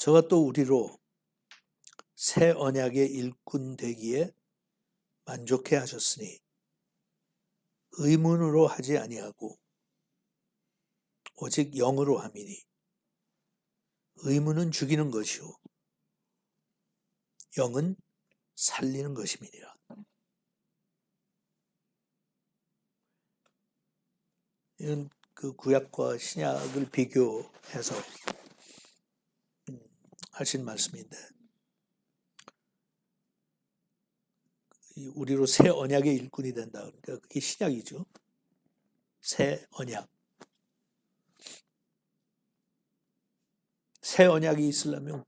저가 또 우리로 새 언약의 일꾼 되기에 만족해 하셨으니 의문으로 하지 아니하고 오직 영으로 함이니 의문은 죽이는 것이요 영은 살리는 것임이니라. 이건 그 구약과 신약을 비교해서 하신 말씀인데, 우리로 새 언약의 일꾼이 된다. 그러니까 그게 신약이죠. 새 언약. 새 언약이 있으려면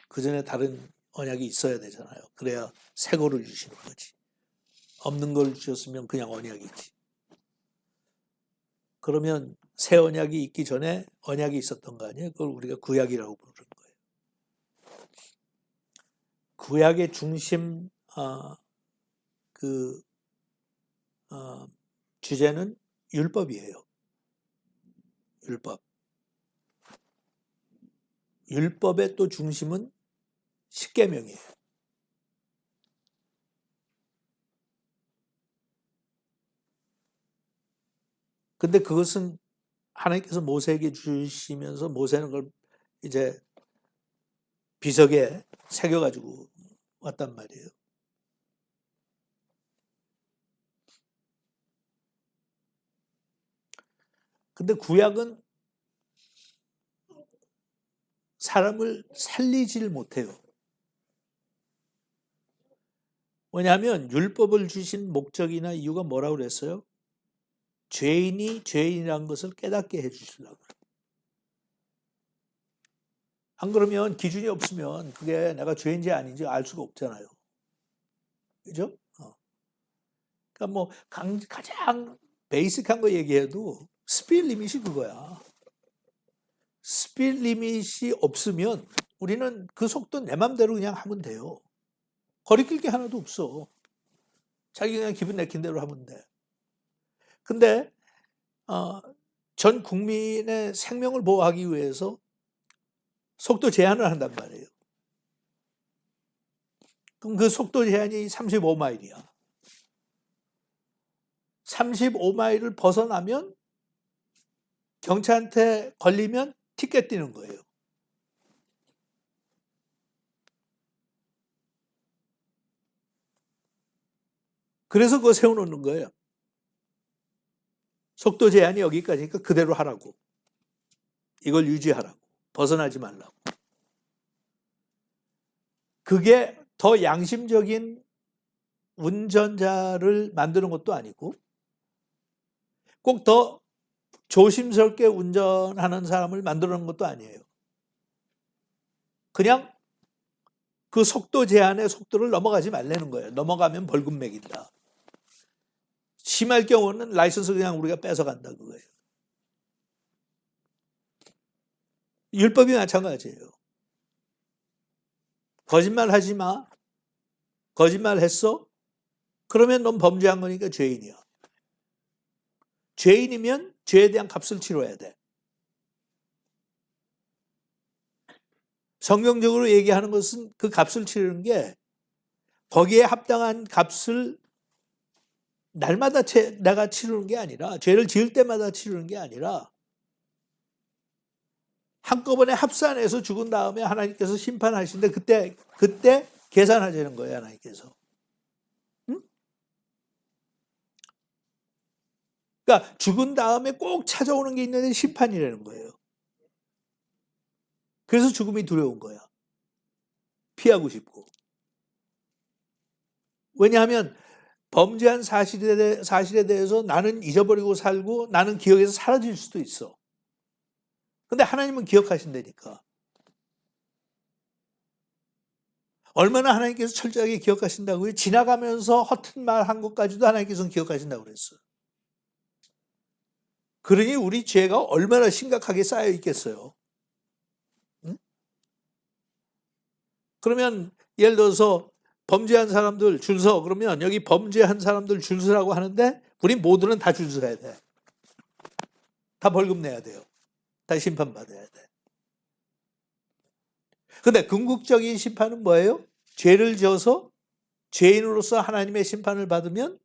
그 전에 다른 언약이 있어야 되잖아요. 그래야 새 거를 주시는 거지. 없는 걸 주셨으면 그냥 언약이지. 그러면 새 언약이 있기 전에 언약이 있었던 거 아니에요? 그걸 우리가 구약이라고 부르는 거예요. 구약의 중심 주제는 율법이에요. 율법. 율법의 또 중심은 십계명이에요. 근데 그것은 하나님께서 모세에게 주시면서 모세는 그걸 이제 비석에 새겨가지고 왔단 말이에요. 근데 구약은 사람을 살리질 못해요. 왜냐하면 율법을 주신 목적이나 이유가 뭐라고 그랬어요? 죄인이 죄인이라는 것을 깨닫게 해주시려고. 안 그러면 기준이 없으면 그게 내가 죄인지 아닌지 알 수가 없잖아요. 그죠? 그러니까 뭐 가장 베이직한 거 얘기해도 스피드 리밋이 그거야. 스피드 리밋이 없으면 우리는 그 속도 내 맘대로 그냥 하면 돼요. 거리낄 게 하나도 없어. 자기 그냥 기분 내킨 대로 하면 돼. 근데 전 국민의 생명을 보호하기 위해서 속도 제한을 한단 말이에요. 그럼 그 속도 제한이 35마일이야. 35마일을 벗어나면 경찰한테 걸리면 티켓 띄는 거예요. 그래서 그거 세워놓는 거예요. 속도 제한이 여기까지니까 그대로 하라고. 이걸 유지하라고. 벗어나지 말라고. 그게 더 양심적인 운전자를 만드는 것도 아니고 꼭 더 조심스럽게 운전하는 사람을 만드는 것도 아니에요. 그냥 그 속도 제한의 속도를 넘어가지 말라는 거예요. 넘어가면 벌금 매긴다. 심할 경우는 라이선스 그냥 우리가 뺏어간다 그거예요. 율법이 마찬가지예요. 거짓말 하지 마. 거짓말 했어? 그러면 넌 범죄한 거니까 죄인이야. 죄인이면 죄에 대한 값을 치러야 돼. 성경적으로 얘기하는 것은 그 값을 치르는 게 거기에 합당한 값을 날마다 내가 치르는 게 아니라 죄를 지을 때마다 치르는 게 아니라 한꺼번에 합산해서 죽은 다음에 하나님께서 심판하시는데 그때 계산하자는 거예요. 하나님께서. 응? 그러니까 죽은 다음에 꼭 찾아오는 게 있는데 심판이라는 거예요. 그래서 죽음이 두려운 거야. 피하고 싶고. 왜냐하면 범죄한 사실에 대해서 나는 잊어버리고 살고 나는 기억에서 사라질 수도 있어. 근데 하나님은 기억하신다니까. 얼마나 하나님께서 철저하게 기억하신다고요? 지나가면서 허튼 말 한 것까지도 하나님께서는 기억하신다고 그랬어요. 그러니 우리 죄가 얼마나 심각하게 쌓여 있겠어요. 응? 그러면 예를 들어서 범죄한 사람들 줄 서 그러면 여기 범죄한 사람들 줄 서라고 하는데 우리 모두는 다 줄 서야 돼. 다 벌금 내야 돼요. 다 심판받아야 돼. 근데 궁극적인 심판은 뭐예요? 죄를 지어서 죄인으로서 하나님의 심판을 받으면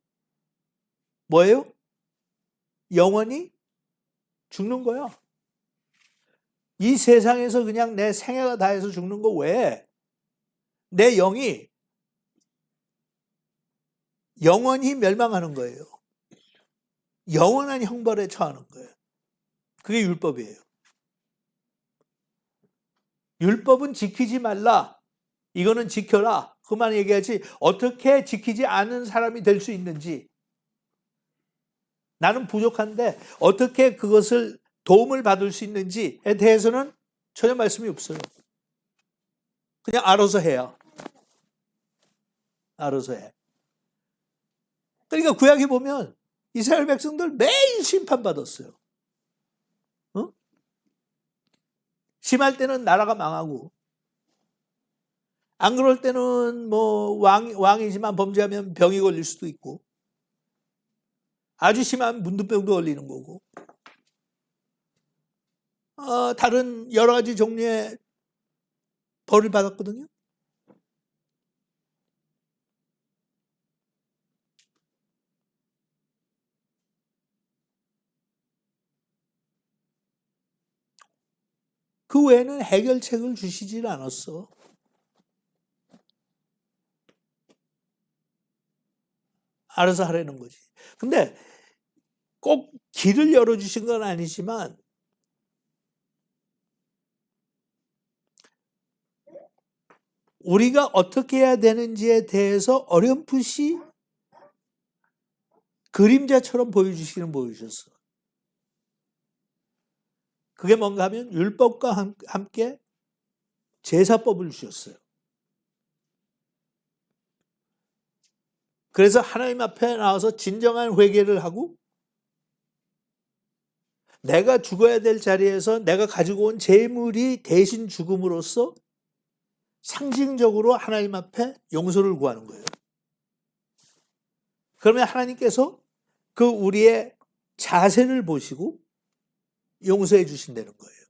뭐예요? 영원히 죽는 거야. 이 세상에서 그냥 내 생애가 다해서 죽는 거 외에 내 영이 영원히 멸망하는 거예요. 영원한 형벌에 처하는 거예요. 그게 율법이에요. 율법은 지키지 말라. 이거는 지켜라. 그만 얘기하지. 어떻게 지키지 않은 사람이 될 수 있는지. 나는 부족한데 어떻게 그것을 도움을 받을 수 있는지에 대해서는 전혀 말씀이 없어요. 그냥 알아서 해요. 알아서 해. 그러니까 구약에 보면 이스라엘 백성들 매일 심판받았어요. 어? 심할 때는 나라가 망하고, 안 그럴 때는 뭐 왕이지만 범죄하면 병이 걸릴 수도 있고, 아주 심한 문둥병도 걸리는 거고, 다른 여러 가지 종류의 벌을 받았거든요. 그 외에는 해결책을 주시질 않았어. 알아서 하라는 거지. 근데 꼭 길을 열어주신 건 아니지만 우리가 어떻게 해야 되는지에 대해서 어렴풋이 그림자처럼 보여주셨어. 그게 뭔가 하면 율법과 함께 제사법을 주셨어요. 그래서 하나님 앞에 나와서 진정한 회개를 하고 내가 죽어야 될 자리에서 내가 가지고 온 재물이 대신 죽음으로써 상징적으로 하나님 앞에 용서를 구하는 거예요. 그러면 하나님께서 그 우리의 자세를 보시고 용서해 주신다는 거예요.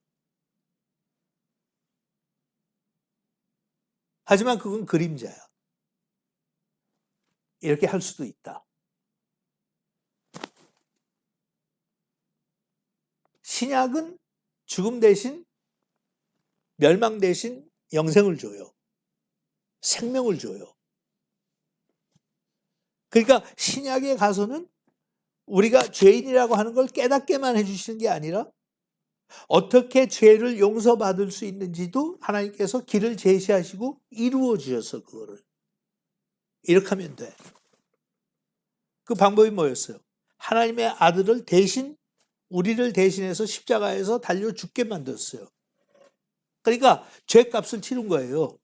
하지만 그건 그림자야. 이렇게 할 수도 있다. 신약은 죽음 대신 멸망 대신 영생을 줘요. 생명을 줘요. 그러니까 신약에 가서는 우리가 죄인이라고 하는 걸 깨닫게만 해주시는 게 아니라 어떻게 죄를 용서받을 수 있는지도 하나님께서 길을 제시하시고 이루어 주셔서 그거를 이렇게 하면 돼. 그 방법이 뭐였어요? 하나님의 아들을 대신 우리를 대신해서 십자가에서 달려 죽게 만들었어요. 그러니까 죄값을 치른 거예요.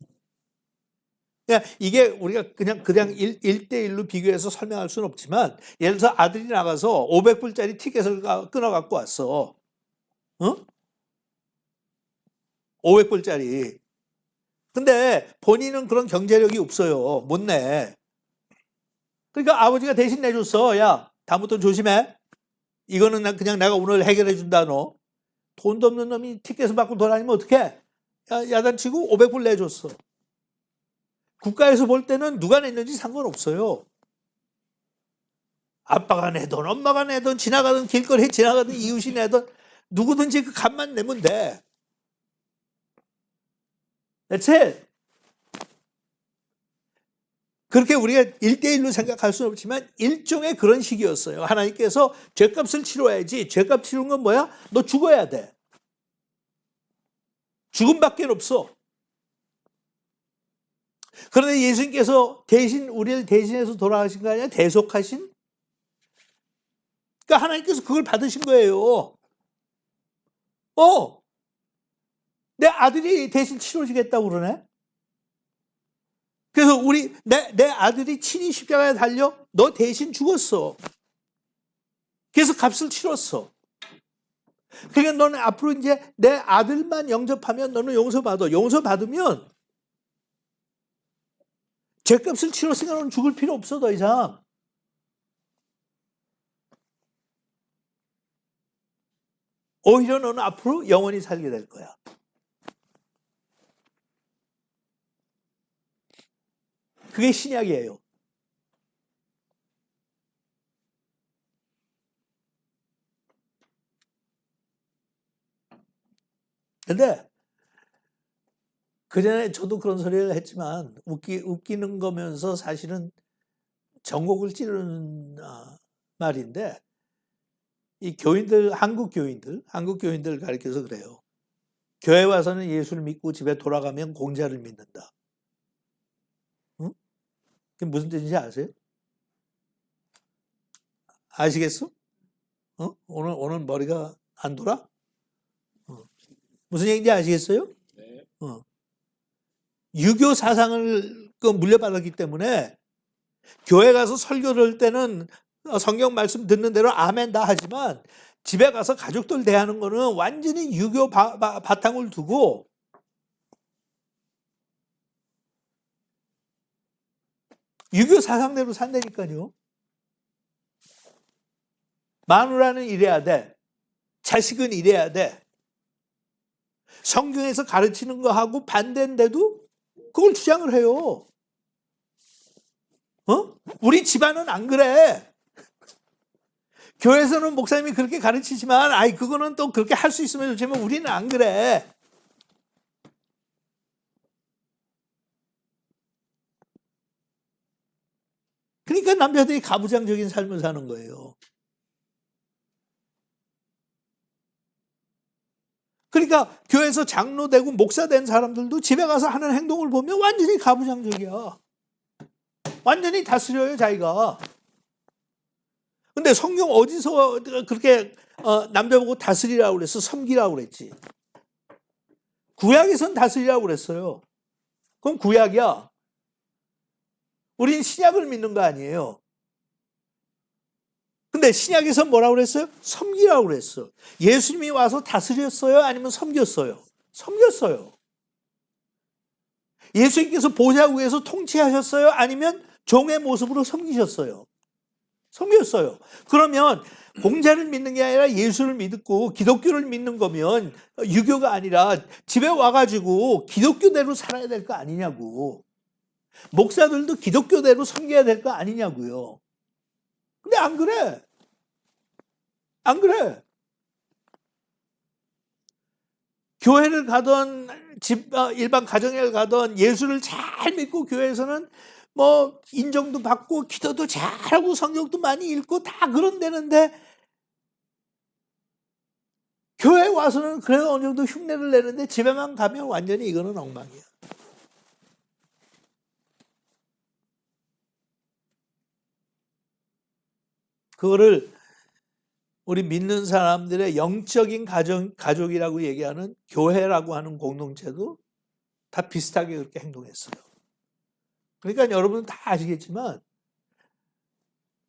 그러니까 이게 우리가 그냥 1대1로 비교해서 설명할 수는 없지만 예를 들어서 아들이 나가서 500불짜리 티켓을 끊어 갖고 왔어. 500불짜리. 근데 본인은 그런 경제력이 없어요. 못 내. 그러니까 아버지가 대신 내줬어. 야, 다음부터 조심해. 이거는 그냥 내가 오늘 해결해 준다 너. 돈도 없는 놈이 티켓을 받고 돌아다니면 어떡해? 야단치고 500불 내줬어. 국가에서 볼 때는 누가 냈는지 상관없어요. 아빠가 내든 엄마가 내든 지나가던 길거리에 지나가던 이웃이 내든 누구든지 그 값만 내면 돼. That's it. 그렇게 우리가 1대1로 생각할 수는 없지만 일종의 그런 식이었어요. 하나님께서 죄값을 치러야지. 죄값 치르는 건 뭐야? 너 죽어야 돼. 죽음밖에 없어. 그런데 예수님께서 대신 우리를 대신해서 돌아가신 거 아니야? 대속하신? 그러니까 하나님께서 그걸 받으신 거예요. 내 아들이 대신 치러주겠다고 그러네? 그래서 내 아들이 친히 십자가에 달려 너 대신 죽었어. 그래서 값을 치렀어. 그러니까 너는 앞으로 이제 내 아들만 영접하면 너는 용서받아. 용서받으면 죄값을 치렀으니까 너는 죽을 필요 없어 더 이상. 오히려 너는 앞으로 영원히 살게 될 거야. 그게 신약이에요. 근데 그전에 저도 그런 소리를 했지만 웃기는 거면서 사실은 전곡을 찌르는 말인데, 이 교인들, 한국 교인들 가르쳐서 그래요. 교회 와서는 예수를 믿고 집에 돌아가면 공자를 믿는다. 응? 그게 무슨 뜻인지 아세요? 아시겠어? 오늘 머리가 안 돌아? 무슨 얘기인지 아시겠어요? 네. 유교 사상을 물려받았기 때문에 교회 가서 설교를 할 때는 성경 말씀 듣는 대로 아멘 다 하지만, 집에 가서 가족들 대하는 거는 완전히 유교 바탕을 두고 유교 사상대로 산다니까요. 마누라는 이래야 돼. 자식은 이래야 돼. 성경에서 가르치는 거하고 반대인데도 그걸 주장을 해요. 우리 집안은 안 그래. 교회에서는 목사님이 그렇게 가르치지만, 그거는 또 그렇게 할 수 있으면 좋지만 우리는 안 그래. 그러니까 남자들이 가부장적인 삶을 사는 거예요. 그러니까 교회에서 장로 되고 목사 된 사람들도 집에 가서 하는 행동을 보면 완전히 가부장적이야. 완전히 다스려요, 자기가. 근데 성경 어디서 그렇게 남자 보고 다스리라고 그랬어? 섬기라고 그랬지. 구약에선 다스리라고 그랬어요. 그건 구약이야. 우린 신약을 믿는 거 아니에요. 근데 신약에서 뭐라고 그랬어요? 섬기라고 그랬어. 예수님이 와서 다스렸어요? 아니면 섬겼어요? 섬겼어요. 예수님께서 보좌 위에서 통치하셨어요? 아니면 종의 모습으로 섬기셨어요? 섬겼어요. 그러면 공자를 믿는 게 아니라 예수를 믿고 기독교를 믿는 거면 유교가 아니라 집에 와가지고 기독교대로 살아야 될 거 아니냐고. 목사들도 기독교대로 섬겨야 될 거 아니냐고요. 근데 안 그래. 안 그래. 교회를 가던 일반 가정에 가던 예수를 잘 믿고 교회에서는 뭐 인정도 받고 기도도 잘하고 성경도 많이 읽고 다 그런다는데, 교회 와서는 그래도 어느 정도 흉내를 내는데 집에만 가면 완전히 이거는 엉망이야. 그거를 우리 믿는 사람들의 영적인 가족이라고 얘기하는 교회라고 하는 공동체도 다 비슷하게 그렇게 행동했어요. 그러니까 여러분은 다 아시겠지만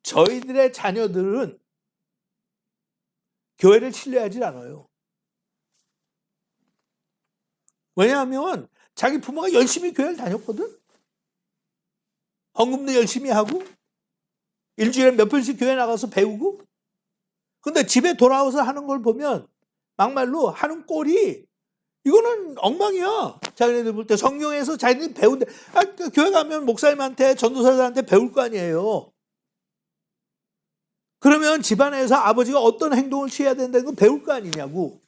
저희들의 자녀들은 교회를 신뢰하지 않아요. 왜냐하면 자기 부모가 열심히 교회를 다녔거든. 헌금도 열심히 하고 일주일에 몇 번씩 교회 나가서 배우고. 근데 집에 돌아와서 하는 걸 보면 막말로 하는 꼴이 이거는 엉망이야. 자기네들 볼 때 성경에서 자기네들이 배운데, 교회 가면 목사님한테 전도사들한테 배울 거 아니에요. 그러면 집안에서 아버지가 어떤 행동을 취해야 된다는 거 배울 거 아니냐고.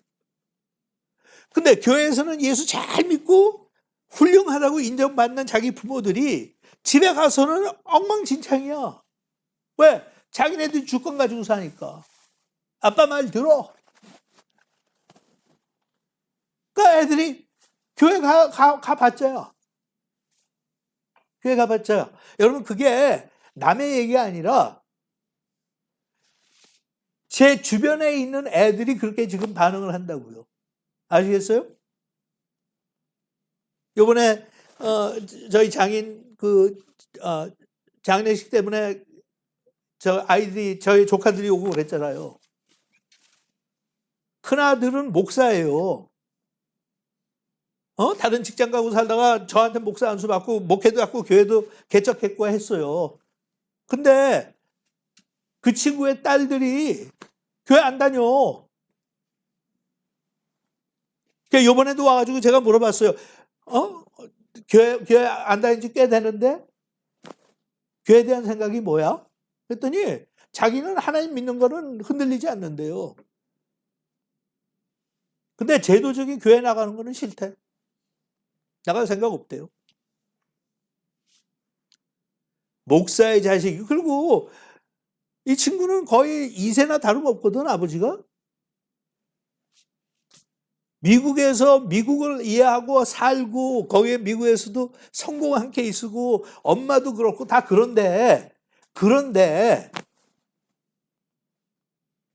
근데 교회에서는 예수 잘 믿고 훌륭하다고 인정받는 자기 부모들이 집에 가서는 엉망진창이야. 왜? 자기네들이 주권 가지고 사니까. 아빠 말 들어. 그러니까 애들이 교회 가봤자요. 교회 가봤자요. 여러분, 그게 남의 얘기가 아니라 제 주변에 있는 애들이 그렇게 지금 반응을 한다고요. 아시겠어요? 요번에 저희 장인 장례식 때문에 저희 조카들이 오고 그랬잖아요. 큰아들은 목사예요. 다른 직장 가고 살다가 저한테 목사 안수 받고 목회도 갖고 교회도 개척했고 했어요. 근데 그 친구의 딸들이 교회 안 다녀. 그러니까 요번에도 와가지고 제가 물어봤어요. 교회 안 다닌 지 꽤 되는데 교회에 대한 생각이 뭐야? 그랬더니 자기는 하나님 믿는 거는 흔들리지 않는데요. 근데 제도적인 교회 나가는 거는 싫대. 나갈 생각 없대요. 목사의 자식. 그리고 이 친구는 거의 2세나 다름없거든, 아버지가. 미국에서 미국을 이해하고 살고 거기에 미국에서도 성공한 케이스고 엄마도 그렇고 다 그런데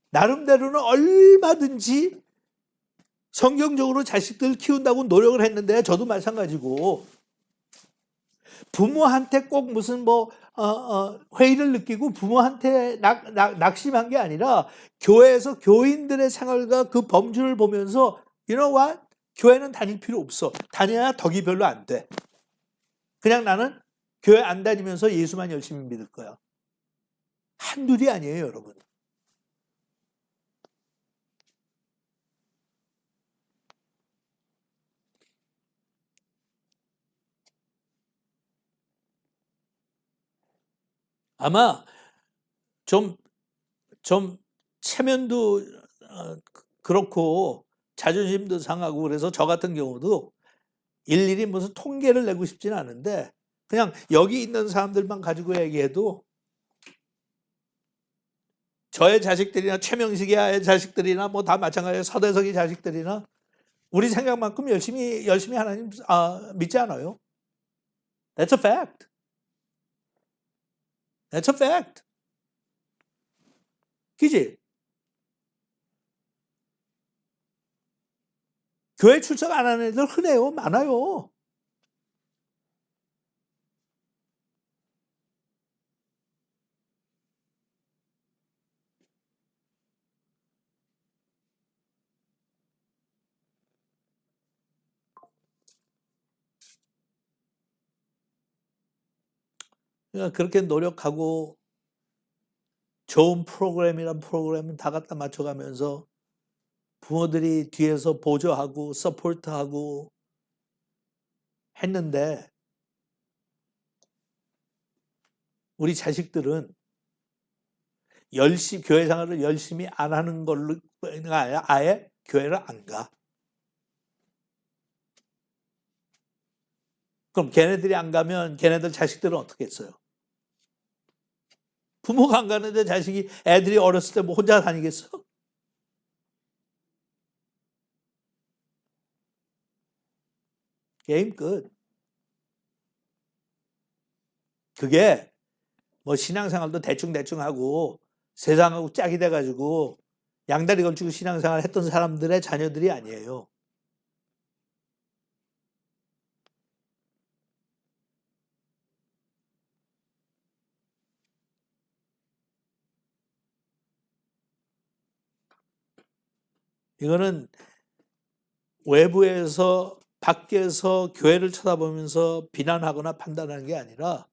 나름대로는 얼마든지 성경적으로 자식들 키운다고 노력을 했는데 저도 마찬가지고 부모한테 꼭 무슨 회의를 느끼고 부모한테 낙심한 게 아니라 교회에서 교인들의 생활과 그 범주를 보면서 you know what? 교회는 다닐 필요 없어. 다녀야 덕이 별로 안 돼. 그냥 나는 교회 안 다니면서 예수만 열심히 믿을 거야. 한둘이 아니에요, 여러분. 아마 좀 체면도 그렇고 자존심도 상하고 그래서 저 같은 경우도 일일이 무슨 통계를 내고 싶지는 않은데 그냥 여기 있는 사람들만 가지고 얘기해도 저의 자식들이나 최명식의 자식들이나 뭐 다 마찬가지예요. 서대석이 자식들이나 우리 생각만큼 열심히 하나님 믿지 않아요. That's a fact. That's a fact. 그지? 교회 출석 안 하는 애들 흔해요. 많아요. 그러니까 그렇게 노력하고 좋은 프로그램이란 프로그램은 다 갖다 맞춰가면서 부모들이 뒤에서 보조하고 서포트하고 했는데 우리 자식들은 교회 생활을 열심히 안 하는 걸로 아예 교회를 안 가. 그럼 걔네들이 안 가면 걔네들 자식들은 어떻게 했어요? 부모가 안 가는데 애들이 어렸을 때 뭐 혼자 다니겠어? 게임 끝. 그게 뭐 신앙생활도 대충 하고 세상하고 짝이 돼가지고 양다리 걸치고 신앙생활 했던 사람들의 자녀들이 아니에요. 이거는 외부에서 밖에서 교회를 쳐다보면서 비난하거나 판단하는 게 아니라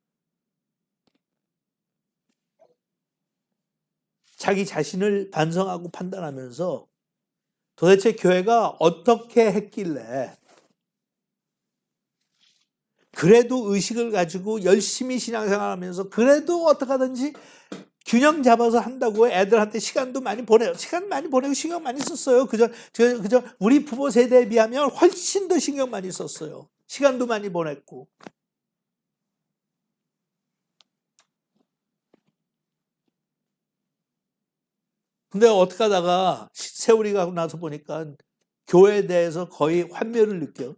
자기 자신을 반성하고 판단하면서 도대체 교회가 어떻게 했길래 그래도 의식을 가지고 열심히 신앙생활하면서 그래도 어떻게 하든지 균형 잡아서 한다고 애들한테 시간도 많이 보내요. 시간 많이 보내고 신경 많이 썼어요. 그저 우리 부모 세대에 비하면 훨씬 더 신경 많이 썼어요. 시간도 많이 보냈고. 근데 어떻게 하다가 세월이 가고 나서 보니까 교회에 대해서 거의 환멸을 느껴.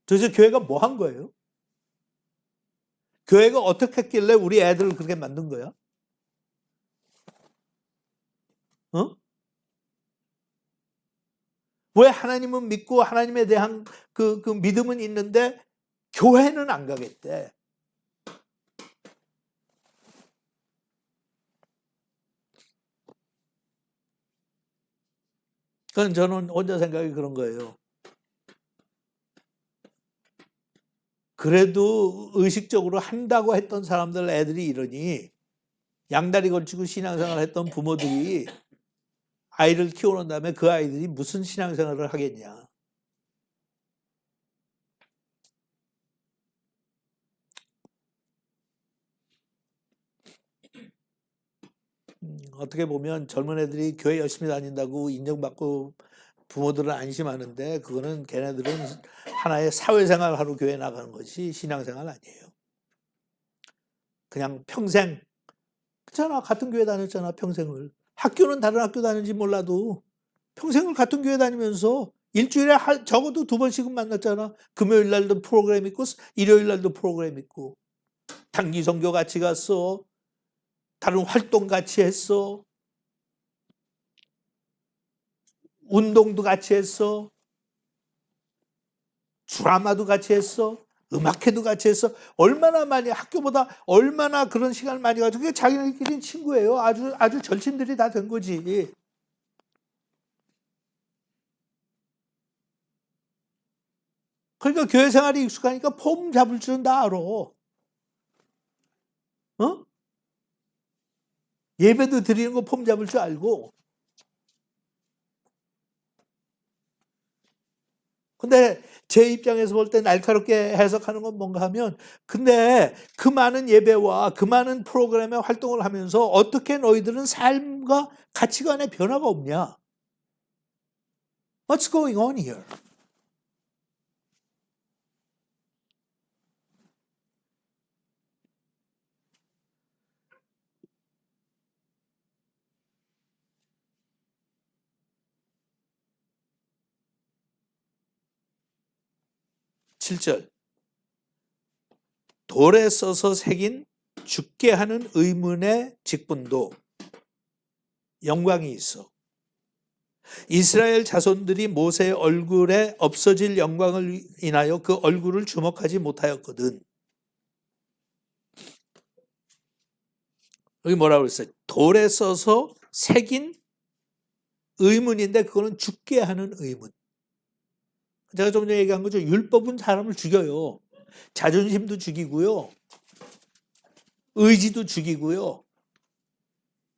도대체 교회가 뭐 한 거예요? 교회가 어떻게 했길래 우리 애들을 그렇게 만든 거야? 어? 왜 하나님은 믿고 하나님에 대한 그 믿음은 있는데 교회는 안 가겠대. 그건 저는 혼자 생각이 그런 거예요. 그래도 의식적으로 한다고 했던 사람들 애들이 이러니 양다리 걸치고 신앙생활 했던 부모들이 아이를 키워놓은 다음에 그 아이들이 무슨 신앙생활을 하겠냐. 어떻게 보면 젊은 애들이 교회 열심히 다닌다고 인정받고 부모들은 안심하는데 그거는 걔네들은 하나의 사회생활 하러 교회 나가는 것이 신앙생활 아니에요. 그냥 평생 그렇잖아. 같은 교회 다녔잖아. 평생을. 학교는 다른 학교 다녔는지 몰라도 평생을 같은 교회 다니면서 일주일에 적어도 2번씩은 만났잖아. 금요일 날도 프로그램 있고 일요일 날도 프로그램 있고 단기 선교 같이 갔어. 다른 활동 같이 했어. 운동도 같이 했어. 드라마도 같이 했어. 음악회도 같이 했어. 얼마나 많이 학교보다 얼마나 그런 시간을 많이 가지고 그게 자기네끼리는 친구예요. 아주 절친들이 다 된 거지. 그러니까 교회 생활이 익숙하니까 폼 잡을 줄은 다 알아. 예배도 드리는 거 폼 잡을 줄 알고. 근데 제 입장에서 볼 때 날카롭게 해석하는 건 뭔가 하면 근데 그 많은 예배와 그 많은 프로그램에 활동을 하면서 어떻게 너희들은 삶과 가치관에 변화가 없냐? What's going on here? 칠 절 돌에 써서 새긴 죽게 하는 의문의 직분도 영광이 있어. 이스라엘 자손들이 모세의 얼굴에 없어질 영광을 인하여 그 얼굴을 주목하지 못하였거든. 여기 뭐라고 그랬어요? 돌에 써서 새긴 의문인데 그거는 죽게 하는 의문. 제가 좀 전에 얘기한 거죠. 율법은 사람을 죽여요. 자존심도 죽이고요. 의지도 죽이고요.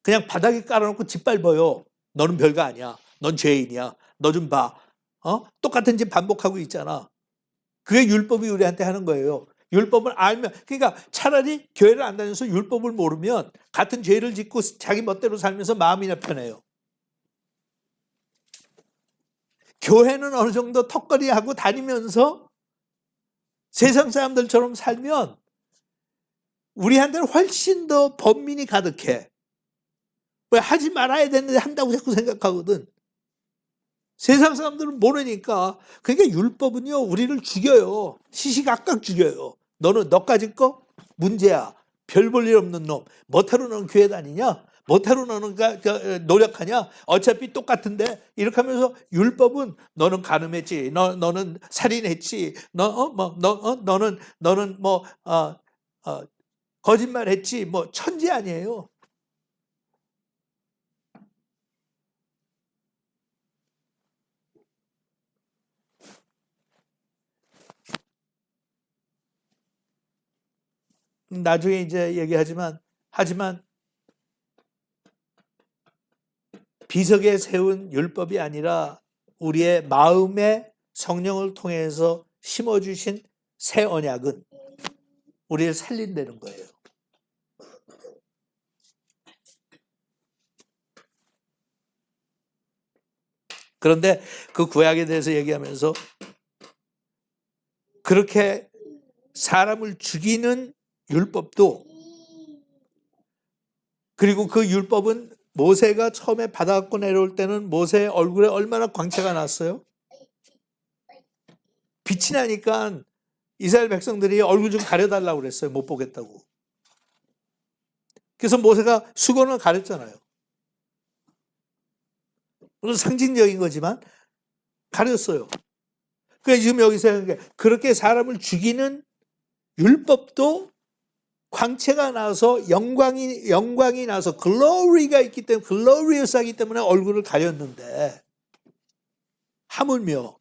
그냥 바닥에 깔아놓고 짓밟아요. 너는 별거 아니야. 넌 죄인이야. 너 좀 봐. 똑같은 짓 반복하고 있잖아. 그게 율법이 우리한테 하는 거예요. 율법을 알면 그러니까 차라리 교회를 안 다녀서 율법을 모르면 같은 죄를 짓고 자기 멋대로 살면서 마음이나 편해요. 교회는 어느 정도 턱걸이하고 다니면서 세상 사람들처럼 살면 우리한테는 훨씬 더 번민이 가득해. 왜 하지 말아야 되는데 한다고 자꾸 생각하거든. 세상 사람들은 모르니까. 그러니까 율법은요 우리를 죽여요. 시시각각 죽여요. 너는 너까지 거 문제야. 별 볼 일 없는 놈. 뭐하러 너는 교회 다니냐? 뭐하러 너는 노력하냐? 어차피 똑같은데 이렇게 하면서 율법은 너는 간음했지. 너는 살인했지. 너는 거짓말했지. 뭐 천지 아니에요. 나중에 이제 얘기하지만 하지만 비석에 세운 율법이 아니라 우리의 마음의 성령을 통해서 심어주신 새 언약은 우리를 살린다는 거예요. 그런데 그 구약에 대해서 얘기하면서 그렇게 사람을 죽이는 율법도 그리고 그 율법은 모세가 처음에 받아갖고 내려올 때는 모세의 얼굴에 얼마나 광채가 났어요? 빛이 나니까 이스라엘 백성들이 얼굴 좀 가려달라고 그랬어요. 못 보겠다고. 그래서 모세가 수건을 가렸잖아요. 물론 상징적인 거지만 가렸어요. 그러니까 지금 여기서 그렇게 사람을 죽이는 율법도 광채가 나서 영광이 나서 글로리가 있기 때문에 글로리어스하기 때문에 얼굴을 가렸는데 하물며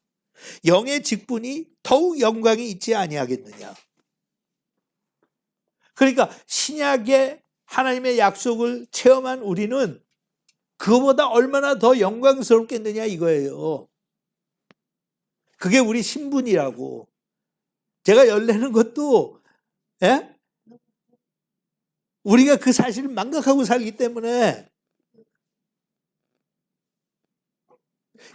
영의 직분이 더욱 영광이 있지 아니하겠느냐. 그러니까 신약의 하나님의 약속을 체험한 우리는 그거보다 얼마나 더 영광스럽겠느냐 이거예요. 그게 우리 신분이라고. 제가 열내는 것도 우리가 그 사실을 망각하고 살기 때문에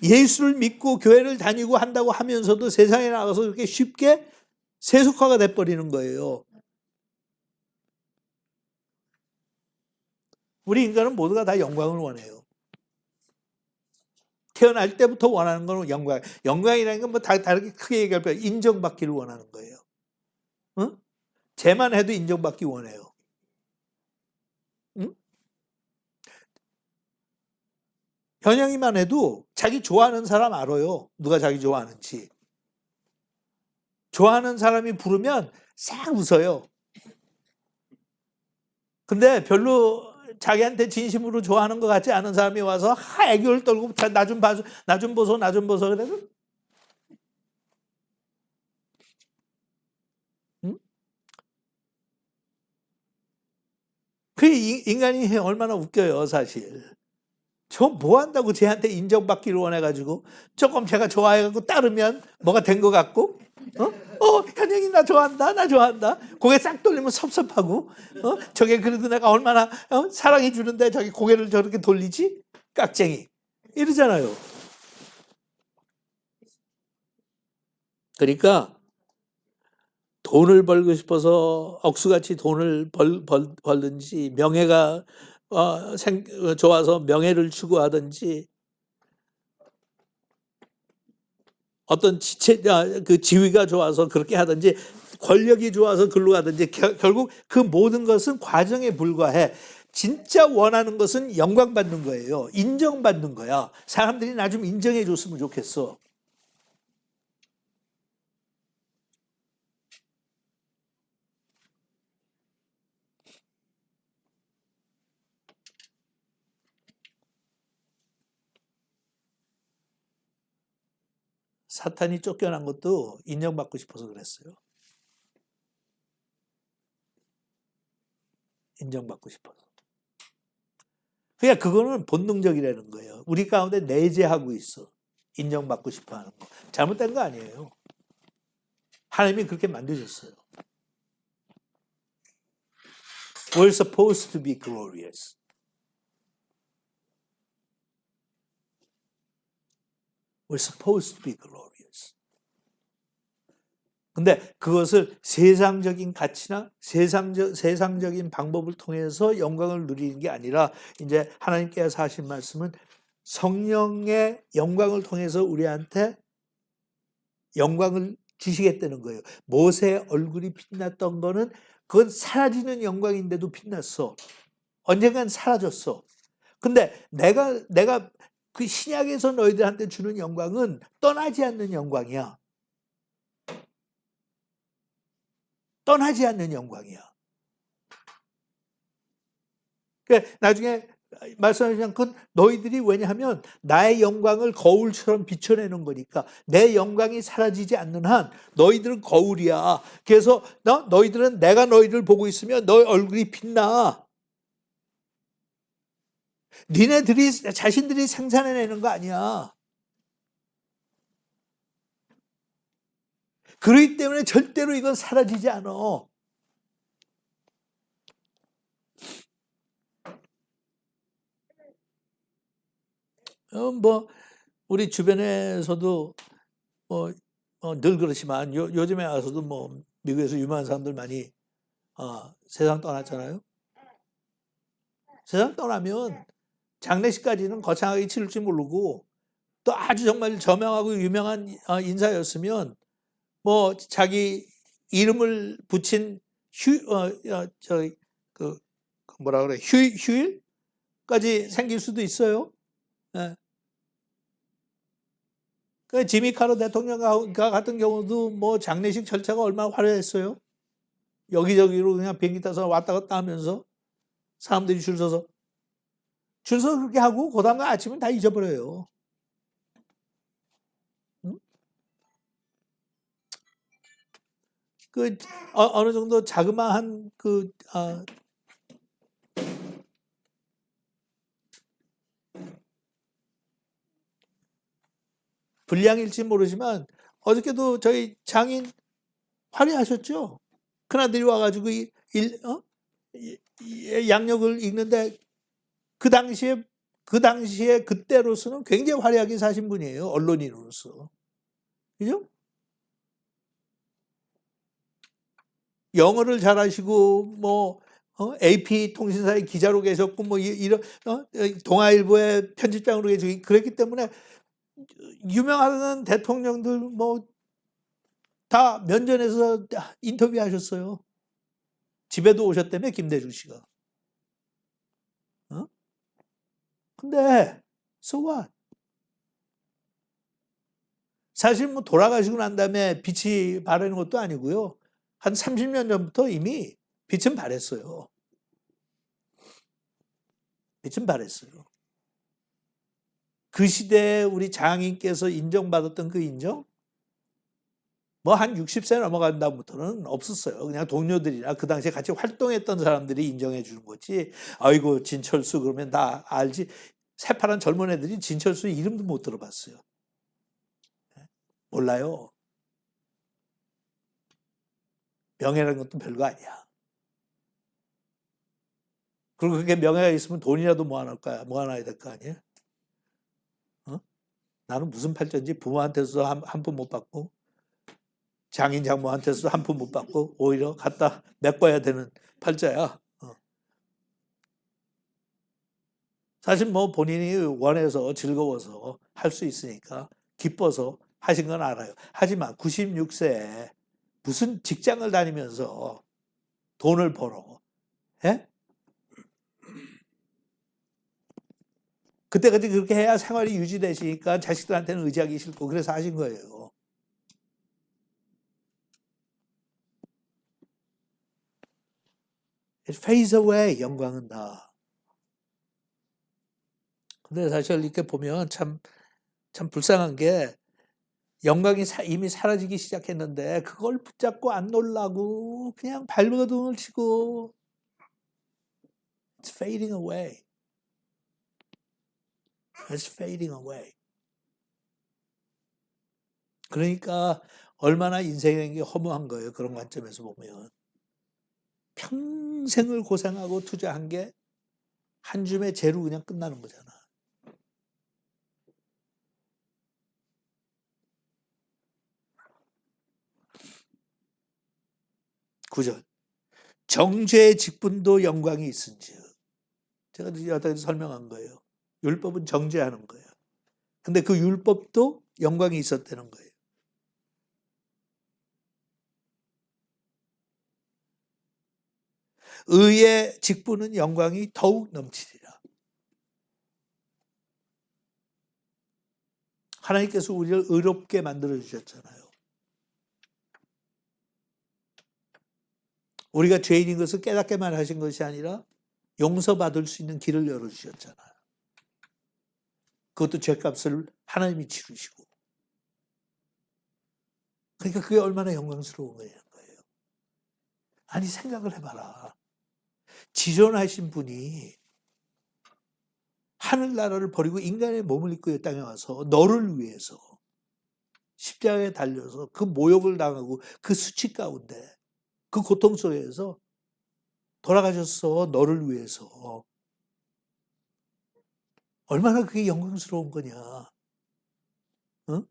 예수를 믿고 교회를 다니고 한다고 하면서도 세상에 나가서 그렇게 쉽게 세속화가 돼버리는 거예요. 우리 인간은 모두가 다 영광을 원해요. 태어날 때부터 원하는 건 영광. 영광이라는 건 뭐 다르게 크게 얘기할 거예요. 인정받기를 원하는 거예요. 응? 쟤만 해도 인정받기 원해요. 응? 현영이만 해도 자기 좋아하는 사람 알아요. 누가 자기 좋아하는지. 좋아하는 사람이 부르면 싹 웃어요. 근데 별로 자기한테 진심으로 좋아하는 것 같지 않은 사람이 와서 애교를 떨고 나 좀 봐줘, 나 좀 보소, 나 좀 보소 그래도 응? 그 인간이 얼마나 웃겨요 사실. 저 뭐 한다고 쟤한테 인정받기를 원해가지고 조금 제가 좋아해가지고 따르면 뭐가 된 것 같고 현영이 나 좋아한다 나 좋아한다 고개 싹 돌리면 섭섭하고 저게 그래도 내가 얼마나 사랑해 주는데 저기 고개를 저렇게 돌리지 깍쟁이 이러잖아요. 그러니까 돈을 벌고 싶어서 억수같이 돈을 벌든지 명예가 좋아서 명예를 추구하든지 어떤 그 지위가 좋아서 그렇게 하든지 권력이 좋아서 글로 가든지 결국 그 모든 것은 과정에 불과해. 진짜 원하는 것은 영광받는 거예요. 인정받는 거야. 사람들이 나 좀 인정해 줬으면 좋겠어. 사탄이 쫓겨난 것도 인정받고 싶어서 그랬어요. 인정받고 싶어서. 그러니까 그거는 본능적이라는 거예요. 우리 가운데 내재하고 있어. 인정받고 싶어 하는 거. 잘못된 거 아니에요. 하나님이 그렇게 만드셨어요. We're supposed to be glorious. We're supposed to be glorious. 근데 그것을 세상적인 가치나 세상적인 방법을 통해서 영광을 누리는 게 아니라 이제 하나님께서 하신 말씀은 성령의 영광을 통해서 우리한테 영광을 주시겠다는 거예요. 모세의 얼굴이 빛났던 거는 그건 사라지는 영광인데도 빛났어. 언젠간 사라졌어. 근데 내가 그 신약에서 너희들한테 주는 영광은 떠나지 않는 영광이야. 떠나지 않는 영광이야. 그러니까 나중에 말씀하시면 그 너희들이 왜냐하면 나의 영광을 거울처럼 비춰내는 거니까 내 영광이 사라지지 않는 한 너희들은 거울이야. 그래서 너희들은 내가 너희들 보고 있으면 너희 얼굴이 빛나. 니네들이 자신들이 생산해내는 거 아니야. 그렇기 때문에 절대로 이건 사라지지 않아. 뭐 우리 주변에서도 늘 그렇지만 요즘에 와서도 뭐 미국에서 유명한 사람들 많이 세상 떠났잖아요. 세상 떠나면 장례식까지는 거창하게 치를지 모르고 또 아주 정말 저명하고 유명한 인사였으면 뭐 자기 이름을 붙인 그 뭐라 그래 휴일까지 생길 수도 있어요. 예. 그 지미 카터 대통령 같은 경우도 뭐 장례식 절차가 얼마나 화려했어요. 여기저기로 그냥 비행기 타서 왔다 갔다 하면서 사람들이 줄 서서 그렇게 하고 그 다음날 아침은 다 잊어버려요. 응? 그 어느 정도 자그마한 분량일지 모르지만 어저께도 저희 장인 화려하셨죠. 큰아들이 와가지고 양력을 읽는데 그 당시에 그 당시에 그때로서는 굉장히 화려하게 사신 분이에요. 언론인으로서. 그죠? 영어를 잘하시고 뭐 AP 통신사의 기자로 계셨고 뭐 이런 동아일보의 편집장으로 계시고 그랬기 때문에 유명한 대통령들 뭐 다 면전에서 인터뷰하셨어요. 집에도 오셨다며 김대중 씨가. 근데 so what? 사실 뭐 돌아가시고 난 다음에 빛이 바라는 것도 아니고요. 한 30년 전부터 이미 빛은 발했어요. 빛은 발했어요. 그 시대에 우리 장인께서 인정받았던 그 인정? 뭐 한 60세 넘어간 다음부터는 없었어요. 그냥 동료들이나 그 당시에 같이 활동했던 사람들이 인정해 주는 거지. 아이고 진철수 그러면 다 알지. 새파란 젊은 애들이 진철수 이름도 못 들어봤어요. 몰라요. 명예라는 것도 별거 아니야. 그리고 그게 명예가 있으면 돈이라도 모아놔야 될 거 아니에요? 나는 무슨 팔자인지 부모한테서 한 푼 못 받고 장인 장모한테서도 한 푼 못 받고 오히려 갖다 메꿔야 되는 팔자야. 사실 뭐 본인이 원해서 즐거워서 할 수 있으니까 기뻐서 하신 건 알아요. 하지만 96세에 무슨 직장을 다니면서 돈을 벌어. 예? 그때까지 그렇게 해야 생활이 유지되시니까 자식들한테는 의지하기 싫고 그래서 하신 거예요. It fades away. 영광은 다. 근데 사실 이렇게 보면 참 불쌍한 게 영광이 이미 사라지기 시작했는데 그걸 붙잡고 안 놀라고 그냥 발버둥을 치고 It's fading away. It's fading away. 그러니까 얼마나 인생이 허무한 거예요. 그런 관점에서 보면. 평생을 고생하고 투자한 게 한 줌의 재로 그냥 끝나는 거잖아. 구절. 정죄의 직분도 영광이 있은즉. 제가 여기서 설명한 거예요. 율법은 정죄하는 거예요. 근데 그 율법도 영광이 있었다는 거예요. 의의 직분은 영광이 더욱 넘치리라. 하나님께서 우리를 의롭게 만들어 주셨잖아요. 우리가 죄인인 것을 깨닫게만 하신 것이 아니라 용서받을 수 있는 길을 열어주셨잖아요. 그것도 죄값을 하나님이 치르시고. 그러니까 그게 얼마나 영광스러운 거예요. 아니 생각을 해봐라. 지존하신 분이 하늘나라를 버리고 인간의 몸을 입고 이 땅에 와서 너를 위해서 십자가에 달려서 그 모욕을 당하고 그 수치 가운데 그 고통 속에서 돌아가셨어. 너를 위해서. 얼마나 그게 영광스러운 거냐. 응?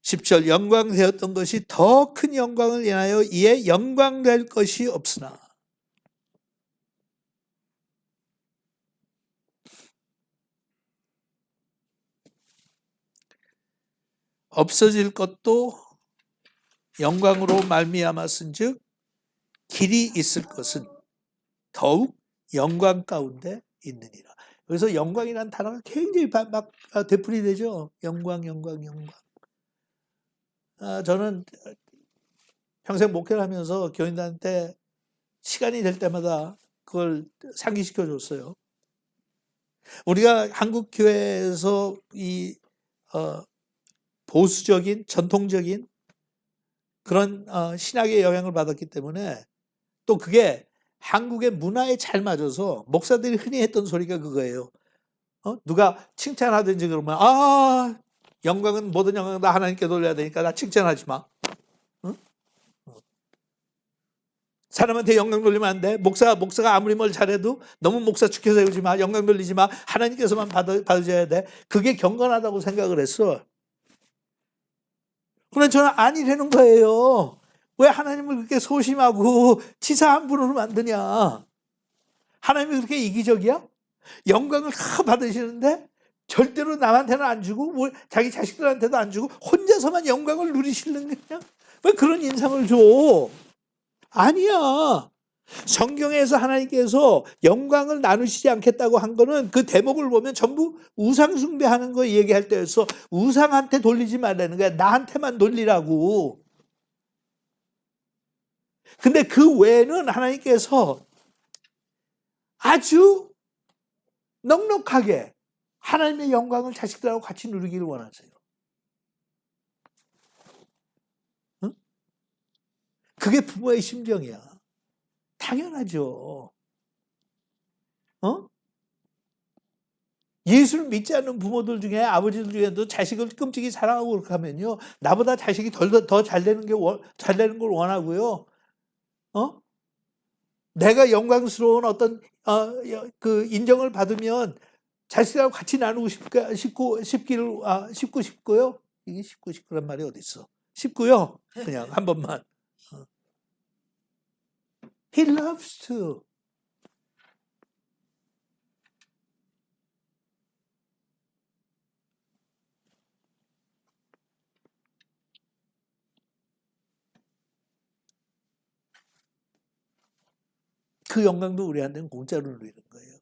10절 영광되었던 것이 더 큰 영광을 인하여 이에 영광될 것이 없으나 없어질 것도 영광으로 말미암았은즉 길이 있을 것은 더욱 영광 가운데 있느니라. 그래서 영광이라는 단어가 굉장히 막 되풀이되죠. 영광. 저는 평생 목회를 하면서 교인들한테 시간이 될 때마다 그걸 상기시켜 줬어요. 우리가 한국 교회에서 이 보수적인 전통적인 그런 신학의 영향을 받았기 때문에 또 그게 한국의 문화에 잘 맞아서 목사들이 흔히 했던 소리가 그거예요. 누가 칭찬하든지 그러면 영광은 모든 영광은 다 하나님께 돌려야 되니까 나 칭찬하지 마. 사람한테 영광 돌리면 안 돼. 목사가 아무리 뭘 잘해도 너무 목사 축혀 세우지 마. 영광 돌리지 마. 하나님께서만 받으셔야 돼. 그게 경건하다고 생각을 했어. 그러나 저는 아니라는 거예요. 왜 하나님을 그렇게 소심하고 치사한 분으로 만드냐? 하나님이 그렇게 이기적이야? 영광을 다 받으시는데 절대로 남한테는 안 주고 뭐 자기 자식들한테도 안 주고 혼자서만 영광을 누리시는 거냐? 왜 그런 인상을 줘? 아니야. 성경에서 하나님께서 영광을 나누시지 않겠다고 한 거는 그 대목을 보면 전부 우상 숭배하는 거 얘기할 때였어. 우상한테 돌리지 말라는 거야. 나한테만 돌리라고. 근데 그 외에는 하나님께서 아주 넉넉하게 하나님의 영광을 자식들하고 같이 누리기를 원하세요. 응? 그게 부모의 심정이야. 당연하죠. 어? 예수를 믿지 않는 부모들 중에 아버지들 중에도 자식을 끔찍이 사랑하고 그렇게 하면요. 나보다 자식이 더 잘 되는 잘 되는 걸 원하고요. 어? 내가 영광스러운 어떤 그 인정을 받으면 자식하고 같이 나누고 싶고요. 이게 싶고란 말이 어디 있어? 싶고요. 그냥 한 번만. He loves to. 그 영광도 우리한테는 공짜로 누리는 거예요.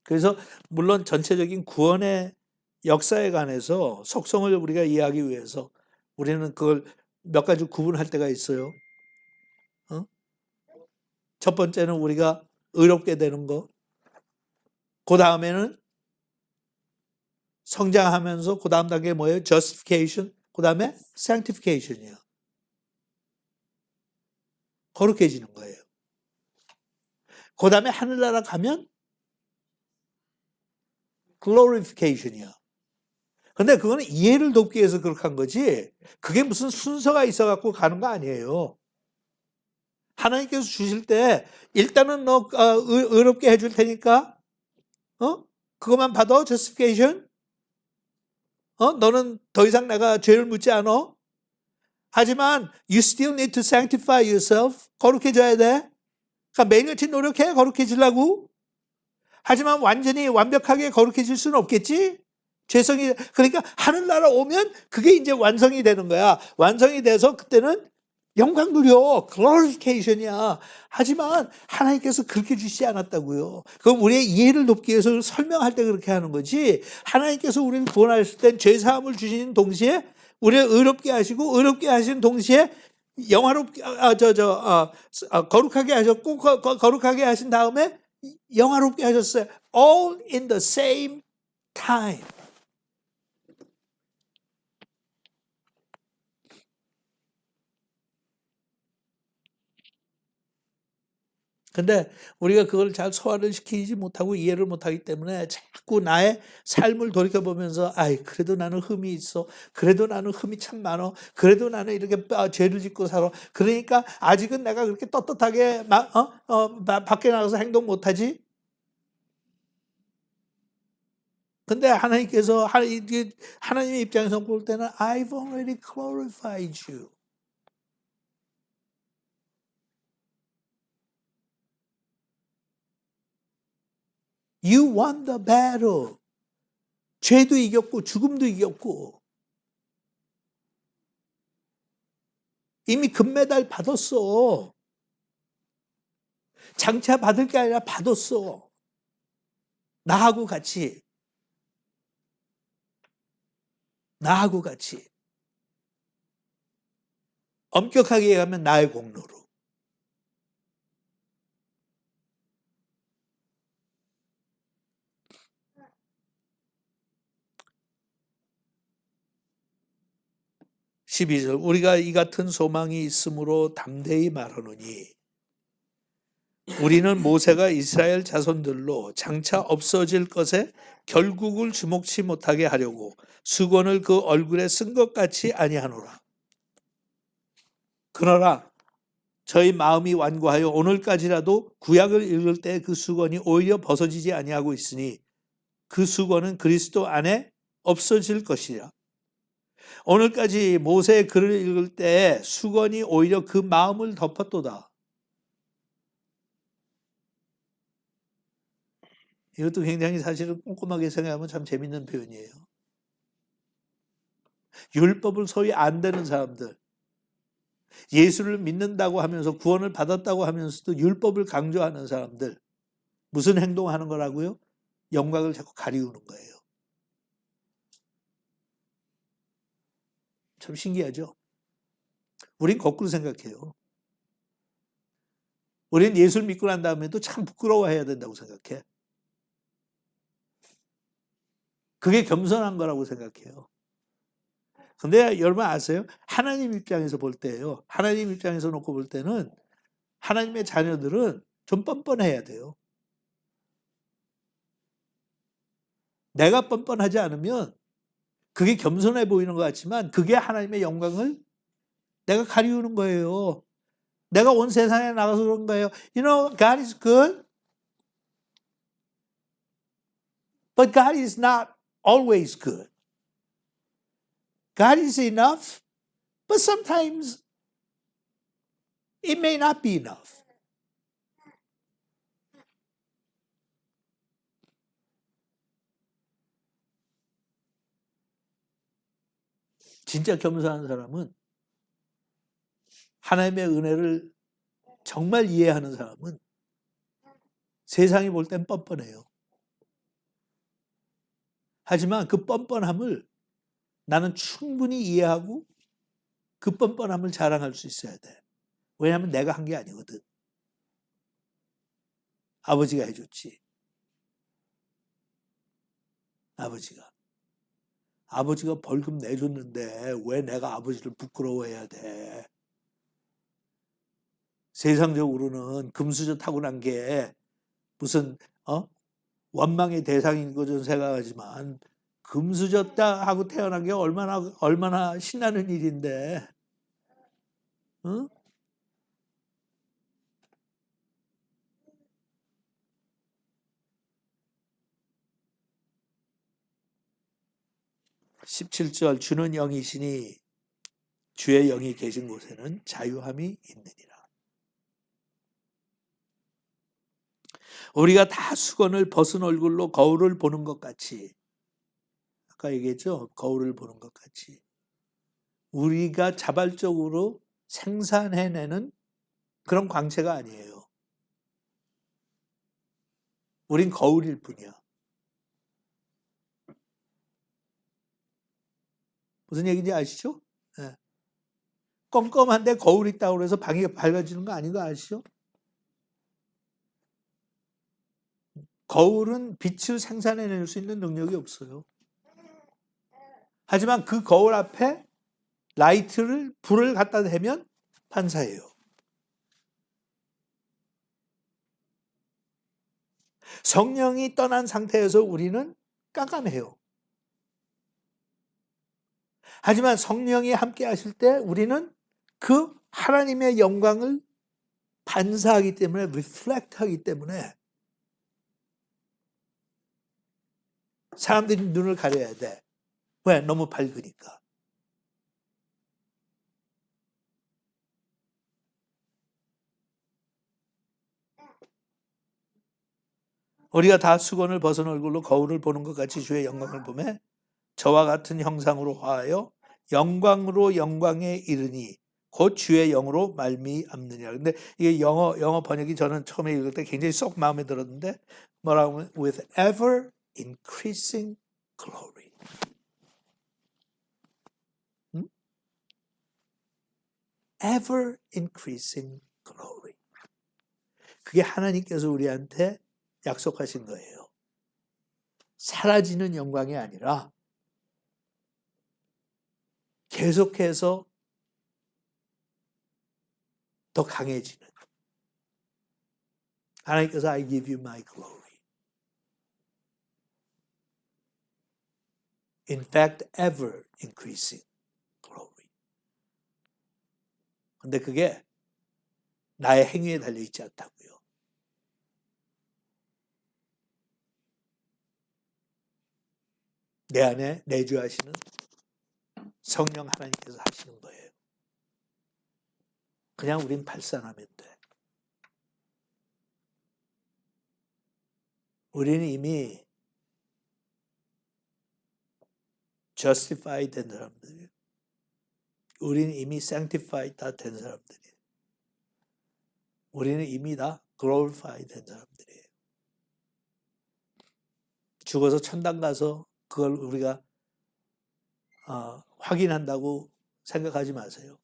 그래서 물론 전체적인 구원의 역사에 관해서 속성을 우리가 이해하기 위해서 우리는 그걸 몇 가지 구분할 때가 있어요. 첫 번째는 우리가 의롭게 되는 거. 그 다음에는 성장하면서 그 다음 단계 뭐예요? Justification. 그 다음에 Sanctification이에요. 거룩해지는 거예요. 그 다음에 하늘나라 가면 Glorification이야. 근데 그거는 이해를 돕기 위해서 그렇게 한 거지 그게 무슨 순서가 있어갖고 가는 거 아니에요. 하나님께서 주실 때 일단은 너 의롭게 해줄 테니까 그것만 받아 Justification. 너는 더 이상 내가 죄를 묻지 않아. 하지만 you still need to sanctify yourself. 거룩해져야 돼. 그러니까 매일같이 노력해 거룩해지려고. 하지만 완전히 완벽하게 거룩해질 수는 없겠지. 그러니까 하늘나라 오면 그게 이제 완성이 되는 거야. 완성이 돼서 그때는 영광 누려. glorification이야. 하지만 하나님께서 그렇게 주시지 않았다고요. 그건 우리의 이해를 돕기 위해서 설명할 때 그렇게 하는 거지. 하나님께서 우리를 구원하실 땐 죄사함을 주시는 동시에 우리를 의롭게 하시고 의롭게 하신 동시에 거룩하게 하셨고 거룩하게 하신 다음에 영화롭게 하셨어요. All in the same time. 근데 우리가 그걸 잘 소화를 시키지 못하고 이해를 못하기 때문에 자꾸 나의 삶을 돌이켜보면서 그래도 나는 흠이 있어. 그래도 나는 흠이 참 많어. 그래도 나는 이렇게 죄를 짓고 살아. 그러니까 아직은 내가 그렇게 떳떳하게 밖에 나가서 행동 못하지. 근데 하나님의 입장에서 볼 때는 I've already glorified you. You won the battle. 죄도 이겼고 죽음도 이겼고 이미 금메달 받았어. 장차 받을 게 아니라 받았어. 나하고 같이. 엄격하게 얘기하면 나의 공로로. (12절) 우리가 이 같은 소망이 있으므로 담대히 말하노니 우리는 모세가 이스라엘 자손들로 장차 없어질 것에 결국을 주목치 못하게 하려고 수건을 그 얼굴에 쓴 것 같이 아니하노라. 그러나 저희 마음이 완고하여 오늘까지라도 구약을 읽을 때 그 수건이 오히려 벗어지지 아니하고 있으니 그 수건은 그리스도 안에 없어질 것이라. 오늘까지 모세의 글을 읽을 때 수건이 오히려 그 마음을 덮었도다. 이것도 굉장히 사실은 꼼꼼하게 생각하면 참 재밌는 표현이에요. 율법을 소위 안 되는 사람들, 예수를 믿는다고 하면서 구원을 받았다고 하면서도 율법을 강조하는 사람들, 무슨 행동하는 거라고요? 영광을 자꾸 가리우는 거예요. 참 신기하죠? 우린 거꾸로 생각해요. 우린 예수를 믿고 난 다음에도 참 부끄러워해야 된다고 생각해. 그게 겸손한 거라고 생각해요. 근데 여러분 아세요? 하나님 입장에서 볼 때예요. 하나님 입장에서 놓고 볼 때는 하나님의 자녀들은 좀 뻔뻔해야 돼요. 내가 뻔뻔하지 않으면 그게 겸손해 보이는 것 같지만 그게 하나님의 영광을 내가 가리우는 거예요. 내가 온 세상에 나가서 그런 거예요. You know, God is good, but God is not always good. God is enough, but sometimes it may not be enough. 진짜 겸손한 사람은 하나님의 은혜를 정말 이해하는 사람은 세상이 볼 땐 뻔뻔해요. 하지만 그 뻔뻔함을 나는 충분히 이해하고 그 뻔뻔함을 자랑할 수 있어야 돼. 왜냐하면 내가 한 게 아니거든. 아버지가 해줬지. 아버지가 벌금 내줬는데 왜 내가 아버지를 부끄러워해야 돼. 세상적으로는 금수저 타고난 게 무슨 원망의 대상인 것처럼 생각하지만 금수저다 하고 태어난 게 얼마나 신나는 일인데. 응? 17절 주는 영이시니 주의 영이 계신 곳에는 자유함이 있느니라. 우리가 다 수건을 벗은 얼굴로 거울을 보는 것 같이, 아까 얘기했죠? 거울을 보는 것 같이 우리가 자발적으로 생산해내는 그런 광채가 아니에요. 우린 거울일 뿐이야. 무슨 얘기인지 아시죠? 네. 껌껌한데 거울 있다고 해서 방이 밝아지는 거 아닌 거 아시죠? 거울은 빛을 생산해낼 수 있는 능력이 없어요. 하지만 그 거울 앞에 불을 갖다 대면 반사해요. 성령이 떠난 상태에서 우리는 깜깜해요. 하지만 성령이 함께 하실 때 우리는 그 하나님의 영광을 반사하기 때문에, reflect 하기 때문에 사람들이 눈을 가려야 돼. 왜? 너무 밝으니까. 우리가 다 수건을 벗은 얼굴로 거울을 보는 것 같이 주의 영광을 보매 저와 같은 형상으로 화하여 영광으로 영광에 이르니 곧 주의 영으로 말미암느니라. 근데 이게 영어 번역이 저는 처음에 읽을 때 굉장히 쏙 마음에 들었는데 뭐라고 하면 with ever increasing glory. ever increasing glory. 그게 하나님께서 우리한테 약속하신 거예요. 사라지는 영광이 아니라 계속해서 더 강해지는. 하나님께서 I give you my glory. In fact, ever increasing glory. 근데 그게 나의 행위에 달려있지 않다고요. 내 안에 내주하시는 성령 하나님께서 하시는 거예요. 그냥 우린 발산하면 돼. 우리는 이미 justified 된 사람들이에요. 우리는 이미 sanctified 다 된 사람들이에요. 우리는 이미 다 glorified 된 사람들이에요. 죽어서 천당 가서 그걸 우리가 확인한다고 생각하지 마세요.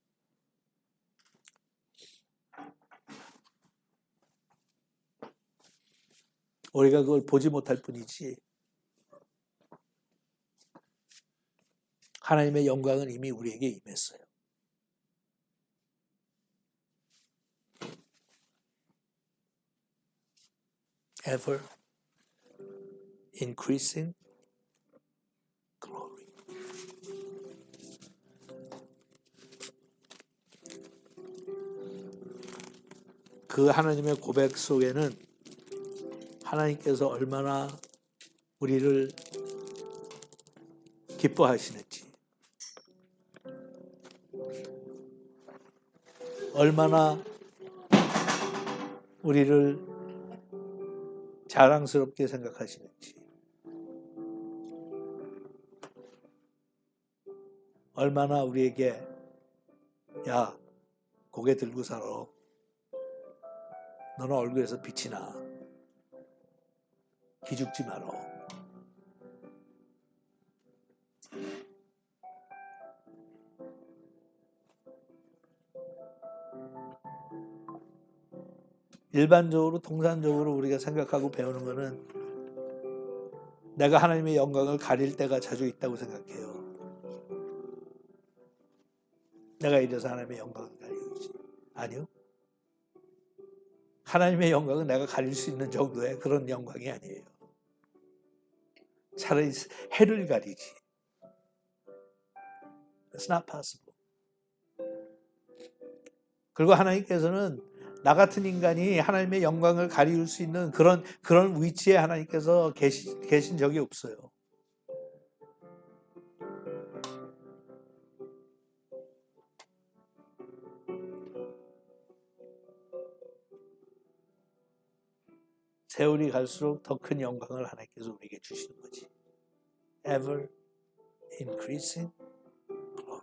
우리가 그걸 보지 못할 뿐이지 하나님의 영광은 이미 우리에게 임했어요. Ever increasing glory. 그 하나님의 고백 속에는 하나님께서 얼마나 우리를 기뻐하시는지, 얼마나 우리를 자랑스럽게 생각하시는지, 얼마나 우리에게 야, 고개 들고 살아. 너는 얼굴에서 빛이 나. 기죽지 마라. 일반적으로 통상적으로 우리가 생각하고 배우는 거는 내가 하나님의 영광을 가릴 때가 자주 있다고 생각해요. 내가 이래서 하나님의 영광을 가리지. 아니요. 하나님의 영광은 내가 가릴 수 있는 정도의 그런 영광이 아니에요. 차라리 해를 가리지. It's not possible. 그리고 하나님께서는 나 같은 인간이 하나님의 영광을 가리울 수 있는 그런 위치에 하나님께서 계신 적이 없어요. 세월이 갈수록 더 큰 영광을 하나님께서 우리에게 주시는 거지. Ever increasing glory.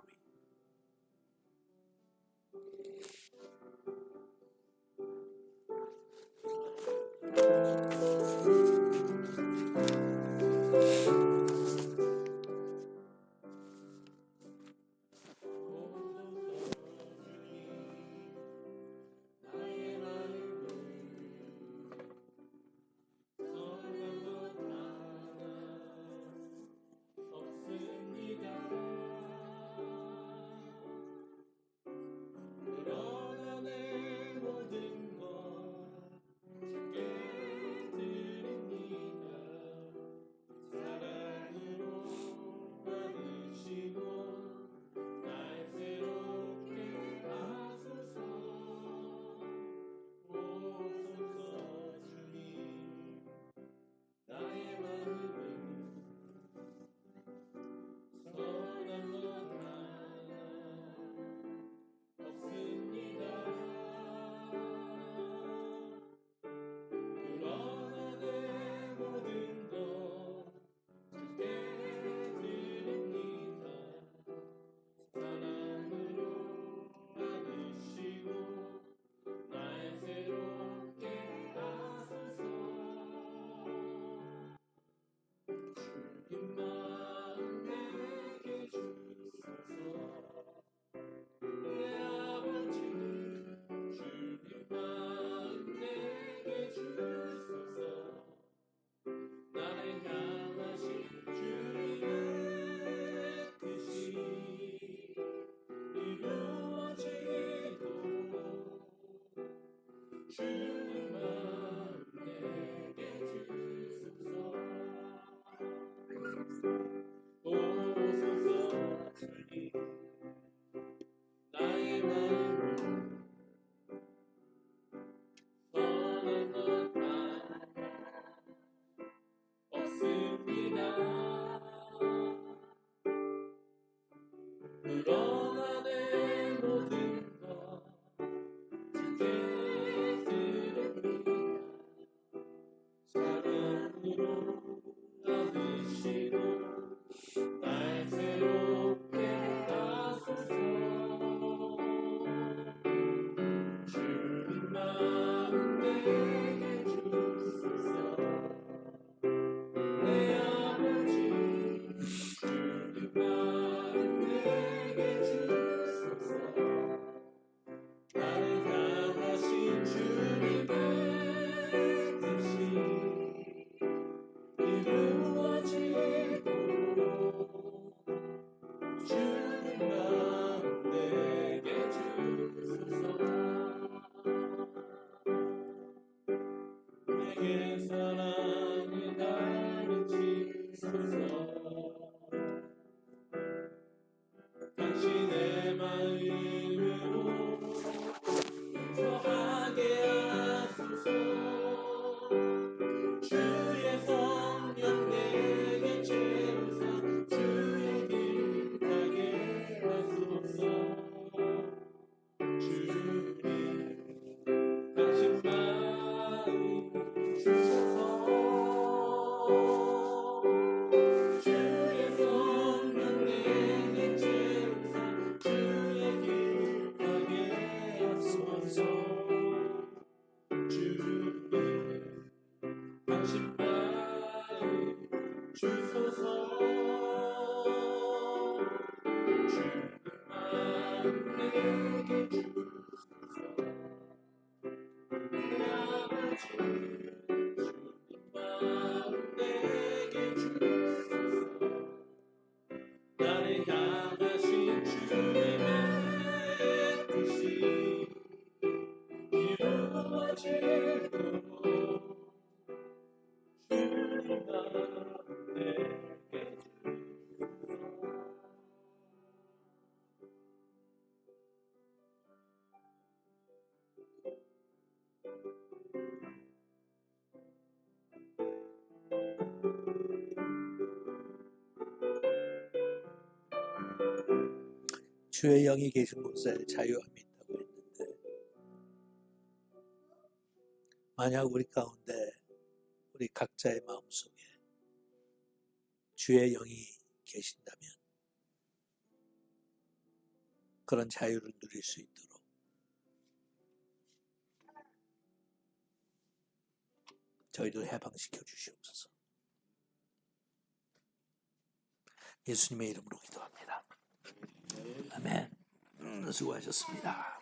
내게 사랑을 가르치소서. 당신의 마음으로 거하게 하소서. 주의 성령 내게 채우사 주의 길 가게 하소서. 주님 당신 마음 주소서. 주의 성령 내게 채우사 주의 길 가게 하소서. 주님 당신 마음 주소서. 주님 마음 내게 주소서. 내 아버지 주님 마음 내게 주소서. 나를 향하신 주님의 뜻이 이루어지도록 주님 마음 내게 주소서. 주의 영이 계신 곳에 자유함이 있다고 했는데, 만약 우리 가운데 우리 각자의 마음속에 주의 영이 계신다면 그런 자유를 누릴 수 있도록 저희를 해방시켜 주시옵소서. 예수님의 이름으로 기도합니다. 아멘. 수고하셨습니다.